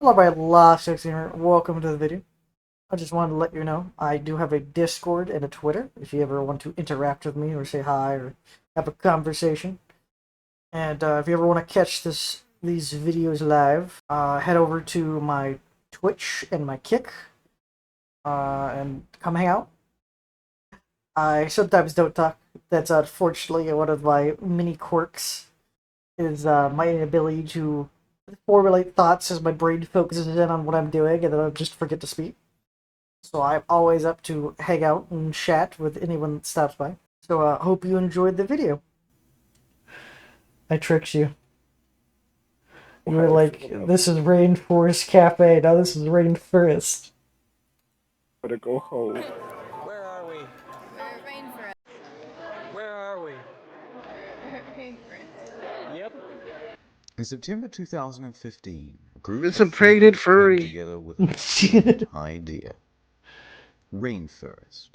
Hello, my last gamer. Welcome to the video. I just wanted to let you know I do have a Discord and a Twitter if you ever want to interact with me or say hi or have a conversation. And if you ever want to catch these videos live, head over to my Twitch and my Kick and come hang out. I sometimes don't talk. That's unfortunately one of my mini quirks, is my inability to formulate thoughts as my brain focuses in on what I'm doing and then I'll just forget to speak. So I'm always up to hang out and chat with anyone that stops by. So hope you enjoyed the video. I tricked you. You were like, this is Rainforest Cafe, now this is Rainfurrest. Better go home. Where are we? We're at Rainfurrest. Where are we? We're at Rainfurrest. Yep. In September 2015, a group It's of a pregnant furries furry. came together with an idea. Rainfurrest.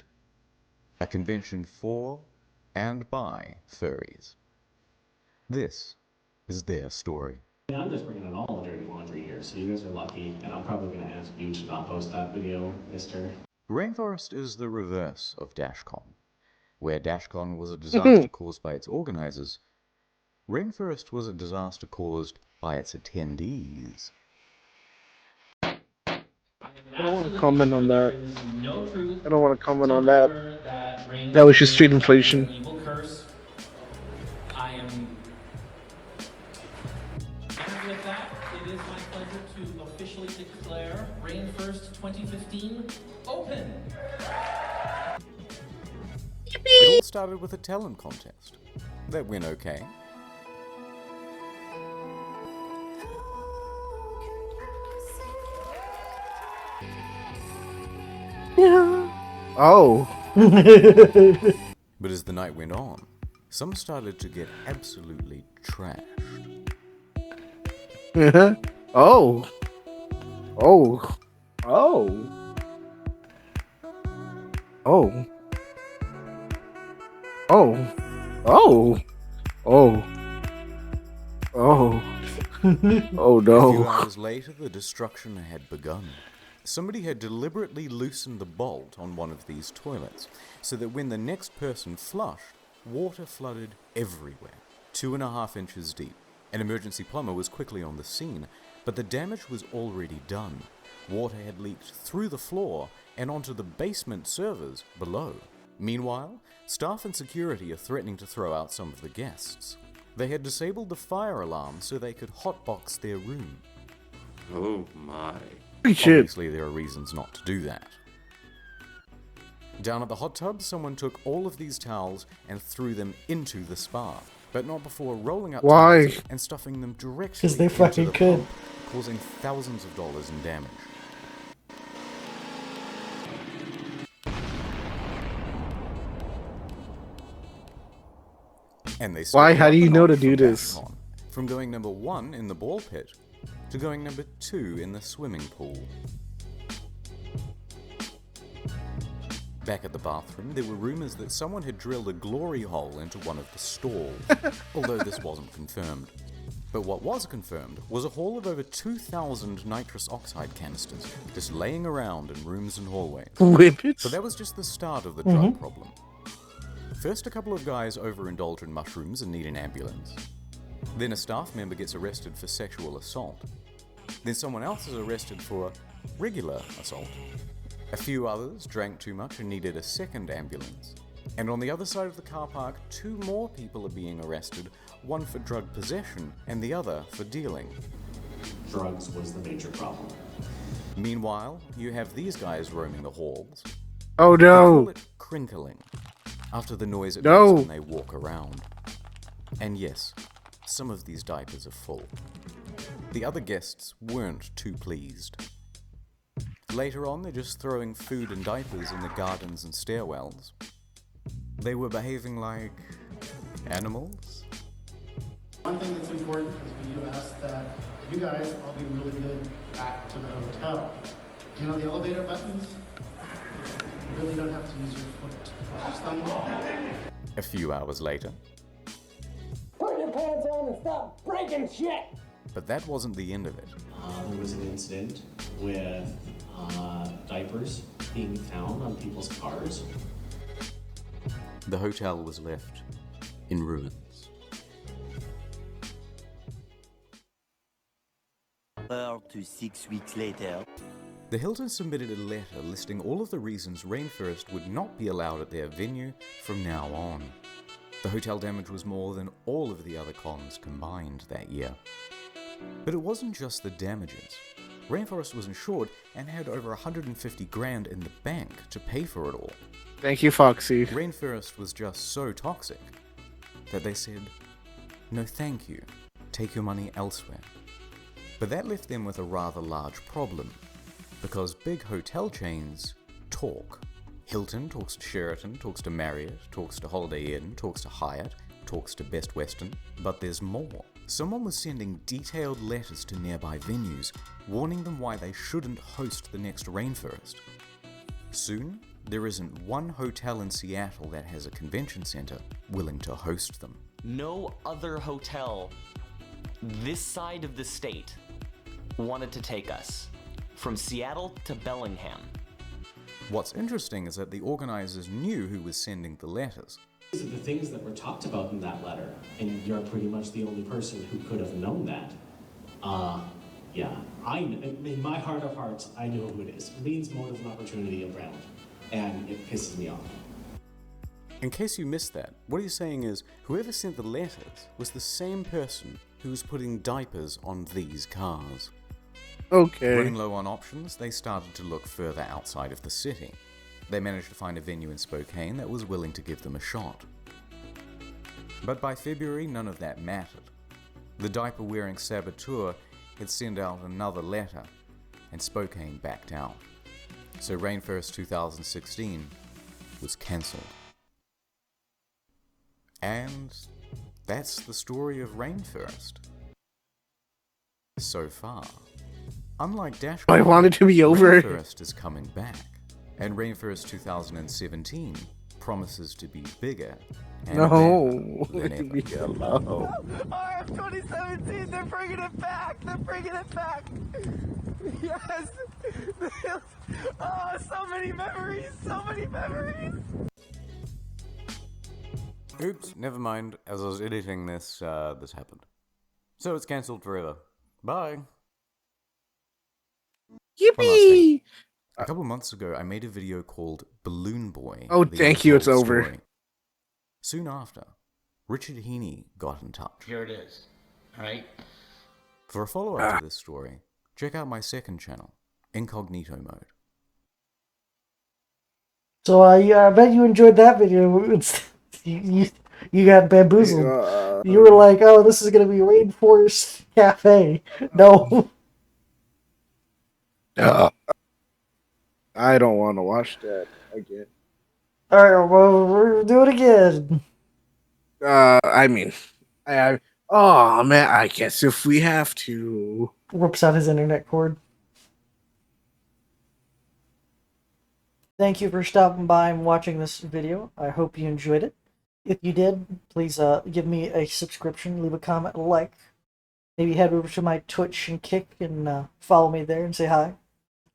A convention for and by furries. This is their story. I'm just bringing it all dirty laundry here, so you guys are lucky, and I'm probably going to ask you to not post that video, mister. Rainforest is the reverse of DashCon. Where DashCon was a disaster caused by its organizers, Rainforest was a disaster caused by its attendees. I don't want to comment on that. I don't want to comment on that. That was just street inflation. Evil curse. I am. And with that, it is my pleasure to officially declare Rainfurrest 2015 open. It all started with a talent contest. That went okay. Oh. But as the night went on, some started to get absolutely trashed. Oh. Oh. Oh. Oh. Oh. Oh. Oh. Oh. Oh A few no. hours later, the destruction had begun. Somebody had deliberately loosened the bolt on one of these toilets, so that when the next person flushed, water flooded everywhere, 2.5 inches deep. An emergency plumber was quickly on the scene, but the damage was already done. Water had leaked through the floor and onto the basement servers below. Meanwhile, staff and security are threatening to throw out some of the guests. They had disabled the fire alarm so they could hotbox their room. Oh my. Shit. Obviously, there are reasons not to do that. Down at the hot tub, someone took all of these towels and threw them into the spa, but not before rolling up Why? towels and stuffing them directly 'Cause they into fucking the could. pump, causing thousands of dollars in damage. And they Why? split How up do you and know on to from do that this? on, from going number 1 in the ball pit to going number 2 in the swimming pool. Back at the bathroom, there were rumors that someone had drilled a glory hole into one of the stalls, although this wasn't confirmed. But what was confirmed was a haul of over 2,000 nitrous oxide canisters just laying around in rooms and hallways. Whippets? So that was just the start of the drug problem. First, a couple of guys overindulge in mushrooms and need an ambulance. Then a staff member gets arrested for sexual assault. Then someone else is arrested for regular assault. A few others drank too much and needed a second ambulance. And on the other side of the car park, 2 more people are being arrested, one for drug possession and the other for dealing. Drugs was the major problem. Meanwhile, you have these guys roaming the halls. Oh They call no. it crinkling, after the noise it No. makes when they walk around. And yes, some of these diapers are full. The other guests weren't too pleased. Later on, they're just throwing food and diapers in the gardens and stairwells. They were behaving like animals? One thing that's important is for you to ask that you guys all be really good back to the hotel. You know the elevator buttons? You really don't have to use your foot. Just thumb them. A few hours later, Put your pants on and stop breaking shit! But that wasn't the end of it. There was an incident with diapers being found on people's cars. The hotel was left in ruins. 4 to 6 weeks later. The Hilton submitted a letter listing all of the reasons Rainfurrest would not be allowed at their venue from now on. The hotel damage was more than all of the other cons combined that year. But it wasn't just the damages. Rainfurrest was insured and had over 150 grand in the bank to pay for it all. Thank you, Foxy. Rainfurrest was just so toxic that they said, "No thank you, take your money elsewhere." But that left them with a rather large problem, because big hotel chains talk. Hilton talks to Sheraton, talks to Marriott, talks to Holiday Inn, talks to Hyatt, talks to Best Western, but there's more. Someone was sending detailed letters to nearby venues, warning them why they shouldn't host the next Rainfurrest. Soon, there isn't one hotel in Seattle that has a convention center willing to host them. No other hotel this side of the state wanted to take us, from Seattle to Bellingham. What's interesting is that the organizers knew who was sending the letters. These are the things that were talked about in that letter, and you're pretty much the only person who could have known that. Yeah, in my heart of hearts, I know who it is. Lean's motive and opportunity around, and it pisses me off. In case you missed that, what he's saying is whoever sent the letters was the same person who was putting diapers on these cars. Okay. Running low on options, they started to look further outside of the city. They managed to find a venue in Spokane that was willing to give them a shot. But by February, none of that mattered. The diaper-wearing saboteur had sent out another letter, and Spokane backed out. So Rainfurrest 2016 was cancelled. And that's the story of Rainfurrest. So far. Unlike Dash, I want it to be over. Rainfurrest is coming back, and Rainfurrest 2017 promises to be bigger and No. better than ever. Leave me alone. RF 2017, they're bringing it back! They're bringing it back! Yes! Oh, so many memories! So many memories! Oops, never mind. As I was editing this, this happened. So it's cancelled forever. Bye. Yippee! A couple months ago, I made a video called Balloon Boy. Oh, The thank you, it's Untold over. Story. Soon after, Richard Heaney got in touch. Here it is. Alright? For a follow-up to this story, check out my second channel, Incognito Mode. So I bet you enjoyed that video. You got bamboozled. You were like, "Oh, this is gonna be Rainforest Cafe." No. I don't want to watch that again. All right, well, we'll do it again. I mean, oh man, I guess if we have to. Rips out his internet cord. Thank you for stopping by and watching this video. I hope you enjoyed it. If you did, please give me a subscription, leave a comment, a like. Maybe head over to my Twitch and Kick and follow me there and say hi.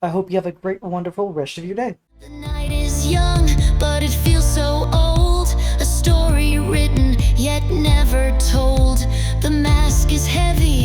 I hope you have a great, wonderful rest of your day. The night is young, but it feels so old. A story written, yet never told. The mask is heavy